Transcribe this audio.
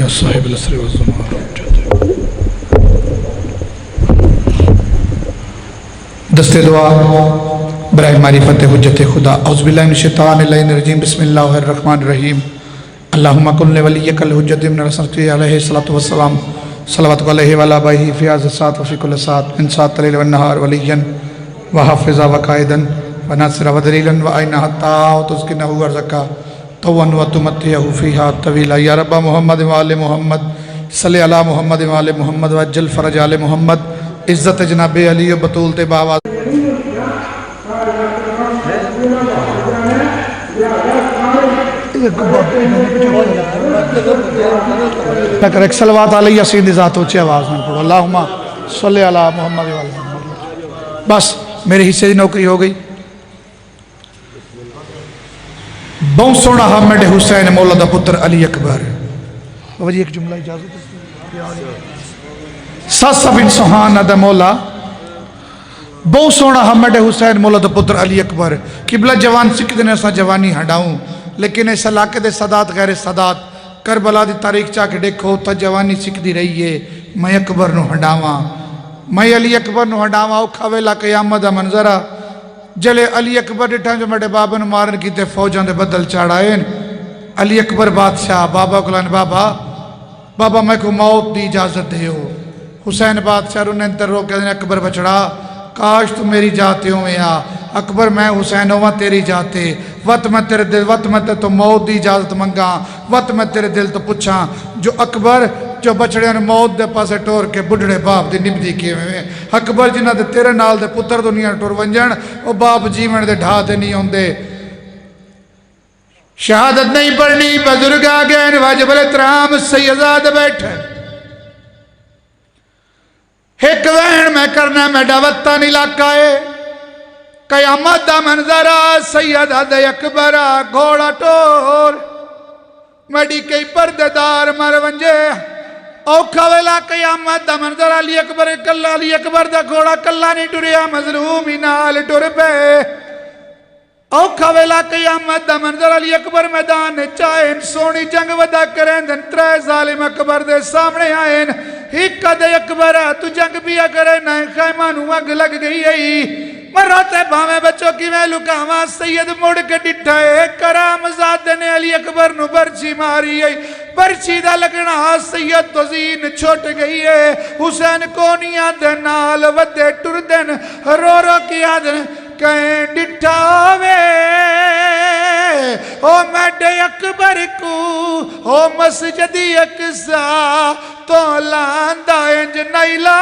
صاحب العصر والزمان دست دعا برائے معرفت حجت خدا اعوذ باللہ من الشیطان الرجیم بسم اللہ الرحمن الرحیم اللہم کن لولیک الحجت من رسولک علیہ الصلوۃ والسلام صلوات علیہ وعلی آبائہ فی هذا الساعة وفی کل ساعة من ساعة الليل والنہار ولیا وحافظا وقائدا وناصرا ودلیلا وعینا حتی وتسکنہ ورزقا طوعا وتمتعہ فیہا طویلا یا رب محمد وآل محمد صلی علی محمد وآل محمد وعجل فرج آل محمد عزت جناب علی و بطول تے باواز ایک صلوات علیہ سید ذات اونچی آواز میں پڑھو اللہم صلی علی محمد وآل محمد. بس میرے حصے دی نوکری ہو گئی. بہت سونا حامد حسین مولا دا پتر علی اکبر. بابا جی ایک جملہ اجازت سات سبین سہانہ دا مولا بہت سونا حامد حسین مولا دا پتر علی اکبر. قبلہ جوان سکھ دینے سا جوانی ہڈاؤں لیکن اس علاقے دے صدات غیر صدات کربلا دی تاریخ چاہ کے دیکھو تا جوانی سکھ دی رہی ہے. میں اکبر نو ہڈاواں میں علی اکبر نو ہڈاواں اوکھا ویلا قیامت دا منظرہ جلے علی اکبر ڈٹھاں جو میرے بابا نو مارن کیتے فوجاں دے بدل چاڑھائیں. علی اکبر بادشاہ بابا کلان بابا میں کو موت دی اجازت دے ہو. حسین بادشاہ رو ننتر رو کہتے ہیں اکبر بچڑا کاش تو میری جاتے ہوئے آ. اکبر میں حسین ہوا تیری جاتے وقت میں تیرے دل وقت میں تو موت دی اجازت منگا وقت میں تیرے دل تو پچھاں جو اکبر جو بچڑے نے موت دے پاسے ٹور کے بڑھڑے باپ دی نبدی کیے ہوئے. اکبر جنہ دے تیرے نال دے پتر دنیا ٹور ونجن وہ باپ جیون دے ڈھا دے نہیں ہوندے. شہادت نہیں پڑھنی بزرگ آگئے واجب الاحترام سیدزاد بیٹھے ایک وین میں کرنا میں ڈاوتان علاقہ ہے قیامت دا منظرہ سیدزاد اکبر گھوڑا ٹور میڈی کئی پرددار مر ونجے اوکھا ویلا قیامت دا منظر علی اکبر کلا علی اکبر دا گھوڑا کلا نہیں ٹریا مظلومی نال ٹر پے. اوکھا ویلا قیامت دا منظر علی اکبر میدان چاہین سونی جنگ ودا کریں دن ترے ظالم اکبر دے سامنے آئین ایک دے اکبر تو جنگ بیا کرے نائن خیمانو اگ لگ گئی ہے مراتے بھامے بچوں کی میں لکاواں سید مڑ کے ڈٹھائے کرام زادے نے علی اکبر نو برچی ماری ہے. برچی دا لگنا سید تو زین چھوٹ گئی ہے. حسین کونیاں دے نال ودے ٹر دن رو رو کیا دن کہیں ڈٹھاوے او میڈے اکبر کو او مسجدی اقصا تو لاندہ انج نہیں لا